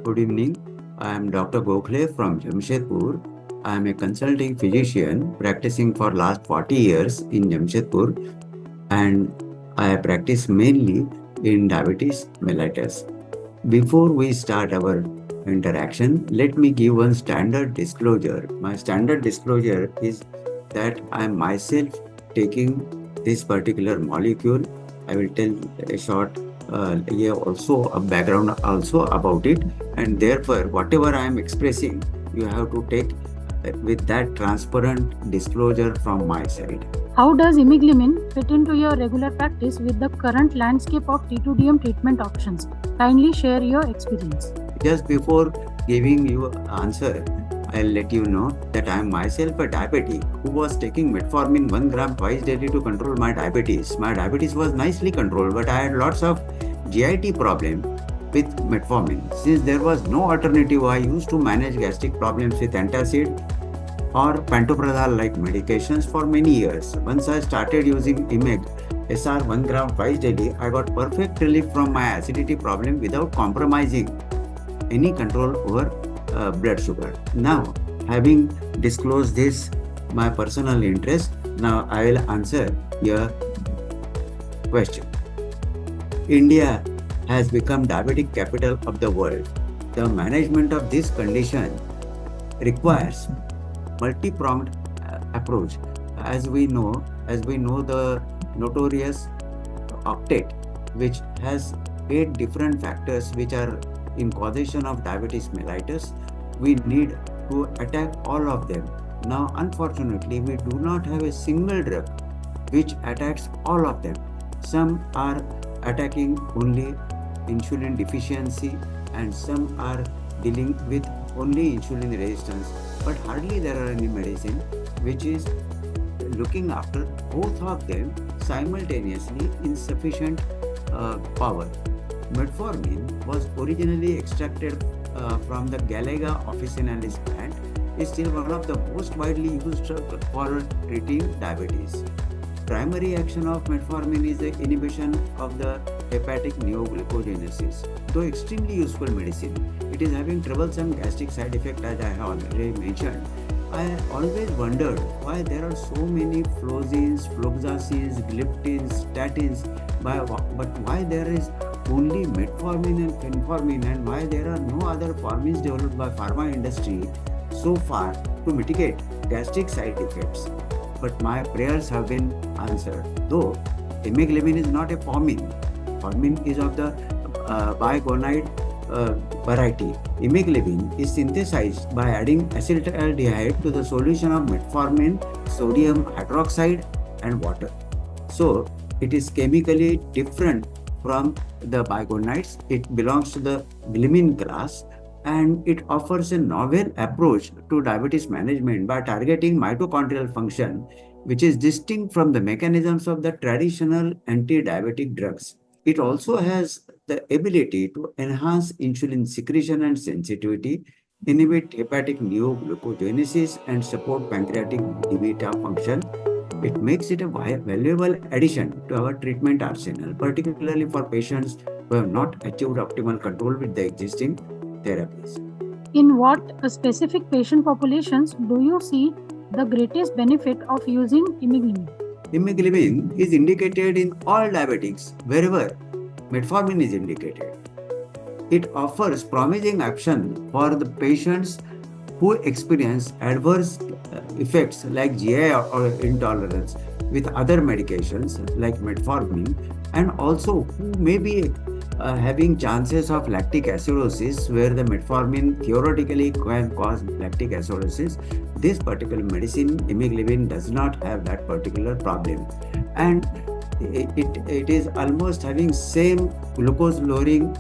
Good evening. I am Dr. Gokhale from Jamshedpur. I am a consulting physician practicing for last 40 years in Jamshedpur, and I practice mainly in diabetes mellitus. Before we start our interaction, let me give one standard disclosure. My standard disclosure is that I am myself taking this particular molecule. I will tell a short also a background also about it, and therefore whatever I am expressing, you have to take with that transparent disclosure from my side. How does Imeglimin fit into your regular practice with the current landscape of T2DM treatment options? Kindly share your experience. Just before giving you answer, I'll let you know that I am myself a diabetic who was taking metformin 1 gram twice daily to control my diabetes. My diabetes was nicely controlled, but I had lots of GIT problem with metformin. Since there was no alternative, I used to manage gastric problems with antacid or pantoprazole like medications for many years. Once I started using Imeg SR 1 gram twice daily, I got perfect relief from my acidity problem without compromising any control over blood sugar. Now, having disclosed this, my personal interest, now I will answer your question. India has become diabetic capital of the world. The management of this condition requires multi-pronged approach. As we know the notorious octet, which has 8 different factors which are in causation of diabetes mellitus. We need to attack all of them. Now, unfortunately, we do not have a single drug which attacks all of them. Some are attacking only insulin deficiency, and some are dealing with only insulin resistance. But hardly there are any medicine which is looking after both of them simultaneously in sufficient power. Metformin was originally extracted from the Galega officinalis plant. Is still one of the most widely used drugs for treating diabetes. Primary action of metformin is the inhibition of the hepatic neoglucogenesis. Though extremely useful medicine, it is having troublesome gastric side effect, as I have already mentioned. I always wondered why there are so many flozins, fluoxetins, gliptins, statins, but why there is only metformin and fenformin, and why there are no other formins developed by pharma industry so far to mitigate gastric side effects. But my prayers have been answered. Though Imeglimin is not a formin. Formin is of the bigonide variety. Imeglimin is synthesized by adding acetaldehyde to the solution of metformin, sodium hydroxide and water. So it is chemically different from the bigonides. It belongs to the glimin class, and it offers a novel approach to diabetes management by targeting mitochondrial function, which is distinct from the mechanisms of the traditional anti-diabetic drugs. It also has the ability to enhance insulin secretion and sensitivity, inhibit hepatic neoglucogenesis, and support pancreatic D-beta function. It makes it a valuable addition to our treatment arsenal, particularly for patients who have not achieved optimal control with the existing therapies. In what specific patient populations do you see the greatest benefit of using Imeglimin? Imeglimin is indicated in all diabetics wherever metformin is indicated. It offers promising action for the patients who experience adverse effects like GI or intolerance with other medications like metformin, and also who may be having chances of lactic acidosis, where the metformin theoretically can cause lactic acidosis. This particular medicine, Imeglimin, does not have that particular problem, and it is almost having same glucose lowering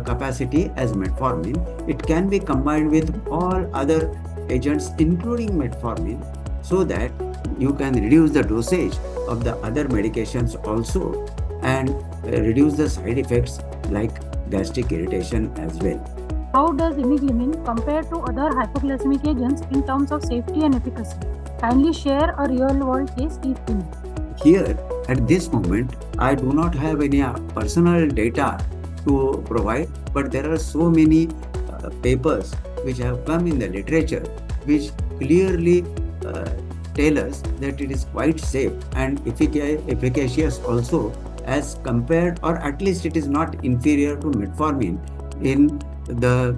capacity as metformin. It can be combined with all other agents including metformin, so that you can reduce the dosage of the other medications also and reduce the side effects like gastric irritation as well. How does Imeglimin compare to other hypoglycemic agents in terms of safety and efficacy? Kindly share a real-world case if any. Here, at this moment, I do not have any personal data to provide, but there are so many papers which have come in the literature which clearly tell us that it is quite safe and efficacious also, as compared, or at least it is not inferior to metformin in the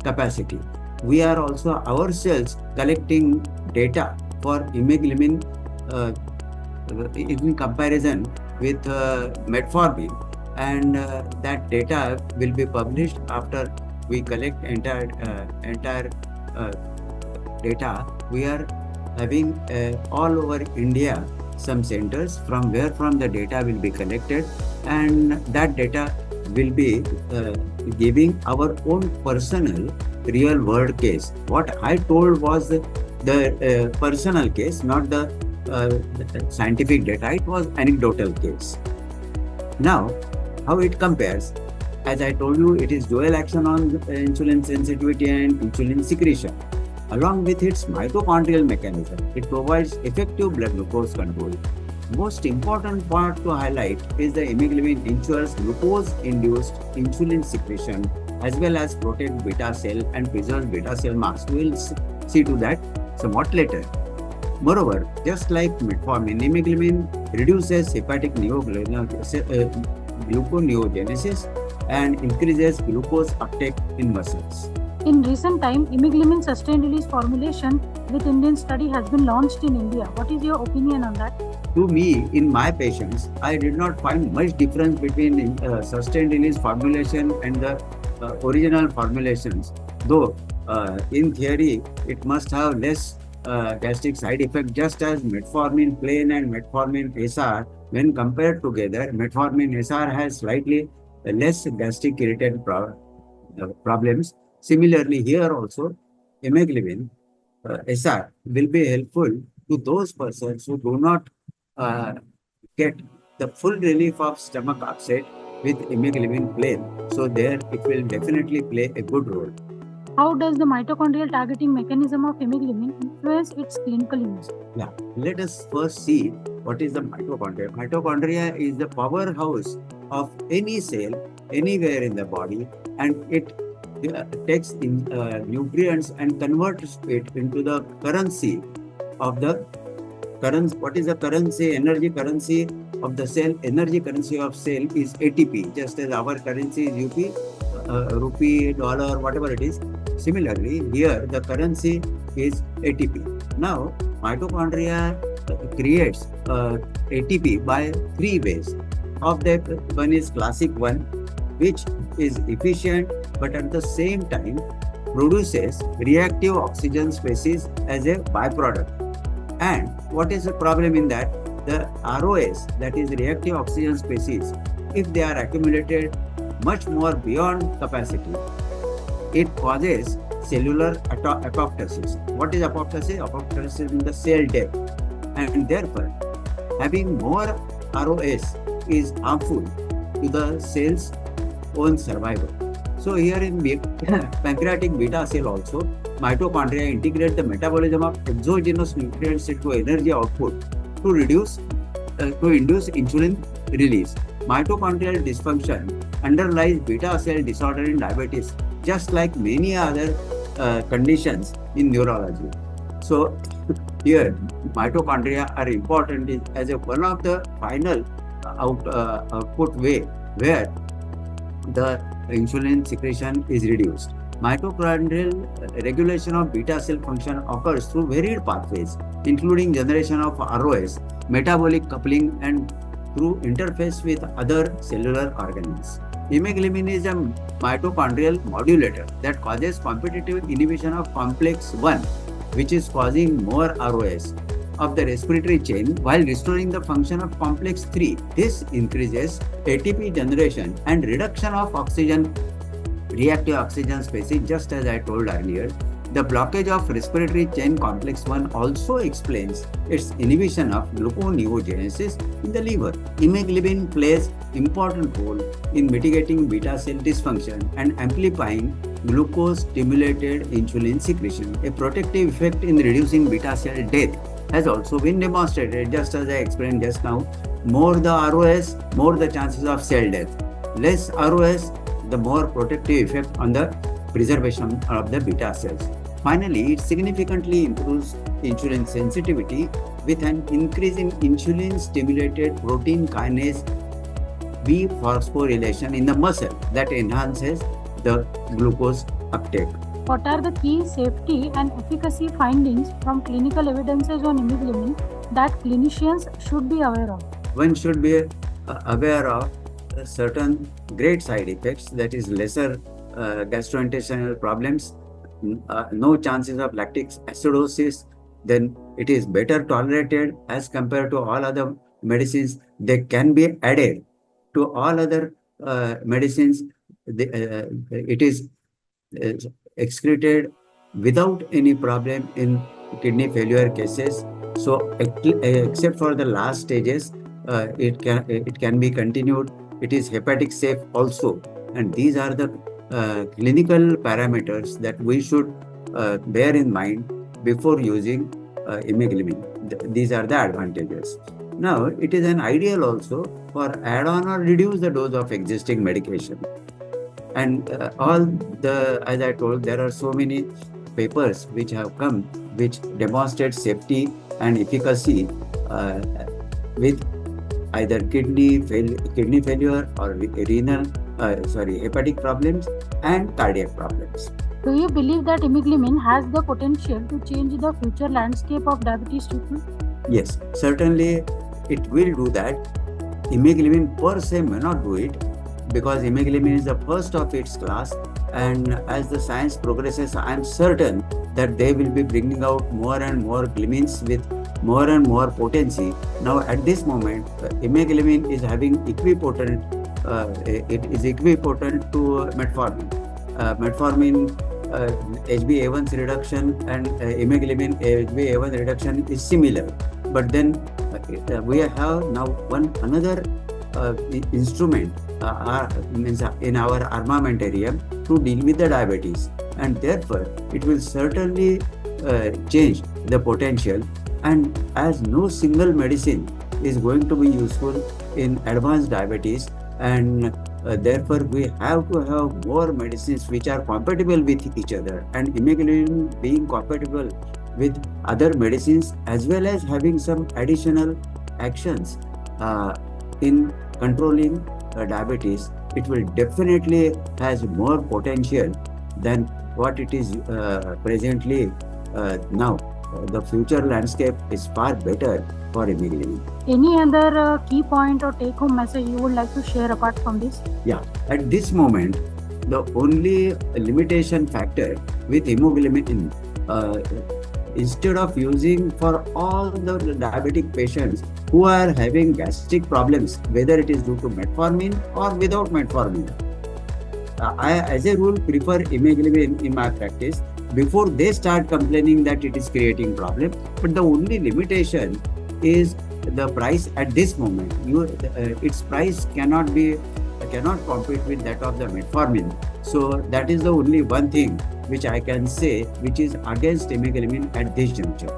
capacity. We are also ourselves collecting data for Imeglimin in comparison with metformin, and that data will be published after we collect entire data. We are having all over India some centers from where the data will be collected, and that data will be giving our own personal real world case. What I told was the personal case, not the scientific data. It was anecdotal case. Now, how it compares? As I told you, it is dual action on insulin sensitivity and insulin secretion. Along with its mitochondrial mechanism, it provides effective blood glucose control. Most important part to highlight is the Imeglimin ensures glucose-induced insulin secretion as well as protect beta cell and preserve beta cell mass. We will see to that somewhat later. Moreover, just like metformin, Imeglimin reduces hepatic gluconeogenesis and increases glucose uptake in muscles. In recent time, Imeglimin sustained release formulation with Indian study has been launched in India. What is your opinion on that? To me, in my patients, I did not find much difference between sustained release formulation and the original formulations. Though in theory, it must have less gastric side effect, just as metformin plain and metformin SR, when compared together, metformin SR has slightly less gastric irritant problems. Similarly, here also, Imeglimin SR will be helpful to those persons who do not get the full relief of stomach upset with Imeglimin plain. So there it will definitely play a good role. How does the mitochondrial targeting mechanism of Imeglimin influence its clinical use? Yeah, let us first see what is the mitochondria. Mitochondria is the powerhouse of any cell anywhere in the body, and it takes in nutrients and converts it into the currency of the currency. What is the currency? Energy currency of the cell. Energy currency of cell is ATP, just as our currency is UP, rupee, dollar, whatever it is. Similarly, here the currency is ATP. Now, mitochondria creates ATP by three ways. Of that, one is classic one, which is efficient but at the same time produces reactive oxygen species as a byproduct. And what is the problem in that? The ROS, that is reactive oxygen species, if they are accumulated much more beyond capacity, it causes cellular apoptosis. What is apoptosis? Apoptosis is in the cell death. And therefore, having more ROS is harmful to the cell's own survival. So here in pancreatic beta cell also, mitochondria integrate the metabolism of exogenous nutrients into energy output to induce insulin release. Mitochondrial dysfunction underlies beta cell disorder in diabetes, just like many other conditions in neurology. So here, mitochondria are important as one of the final output way where the insulin secretion is reduced. Mitochondrial regulation of beta cell function occurs through varied pathways, including generation of ROS, metabolic coupling, and through interface with other cellular organelles. Imeglimin is a mitochondrial modulator that causes competitive inhibition of complex 1, which is causing more ROS of the respiratory chain while restoring the function of complex 3. This increases ATP generation and reduction of reactive oxygen species, just as I told earlier. The blockage of respiratory chain complex 1 also explains its inhibition of gluconeogenesis in the liver. Imeglimin plays important role in mitigating beta cell dysfunction and amplifying glucose-stimulated insulin secretion. A protective effect in reducing beta cell death has also been demonstrated, just as I explained just now. More the ROS, more the chances of cell death. less ROS, the more protective effect on the preservation of the beta cells. Finally, it significantly improves insulin sensitivity with an increase in insulin-stimulated protein kinase B phosphorylation in the muscle that enhances the glucose uptake. What are the key safety and efficacy findings from clinical evidences on Imeglimin that clinicians should be aware of? One should be aware of certain great side effects, that is lesser gastrointestinal problems, no chances of lactic acidosis, then it is better tolerated as compared to all other medicines. They can be added to all other medicines. It is excreted without any problem in kidney failure cases. So except for the last stages, it can be continued. It is hepatic safe also, and these are the clinical parameters that we should bear in mind before using Imeglimin. These are the advantages. Now, it is an ideal also for add-on or reduce the dose of existing medication. And as I told, there are so many papers which have come which demonstrate safety and efficacy with either kidney failure or hepatic problems and cardiac problems. Do you believe that Imeglimin has the potential to change the future landscape of diabetes treatment? Yes, certainly it will do that. Imeglimin per se may not do it, because Imeglimin is the first of its class, and as the science progresses, I am certain that they will be bringing out more and more glimins with more and more potency. Now at this moment, Imeglimin is having equipotent, it is equipotent to metformin. Metformin HbA1c reduction and Imeglimin HbA1 reduction is similar, but then we have now another instrument means in our armamentarium to deal with the diabetes, and therefore it will certainly change the potential. And as no single medicine is going to be useful in advanced diabetes, and therefore we have to have more medicines which are compatible with each other, and Imeglimin being compatible with other medicines as well as having some additional actions in controlling diabetes, it will definitely has more potential than what it is presently now. The future landscape is far better for Imeglimin. Any other key point or take-home message you would like to share apart from this? Yeah, at this moment, the only limitation factor with Imeglimin, instead of using for all the diabetic patients who are having gastric problems, whether it is due to metformin or without metformin, I as a rule prefer Imeglimin in my practice before they start complaining that it is creating problem. But the only limitation is the price at this moment. Its price cannot compete with that of the metformin. So that is the only one thing which I can say which is against Imeglimin at this juncture.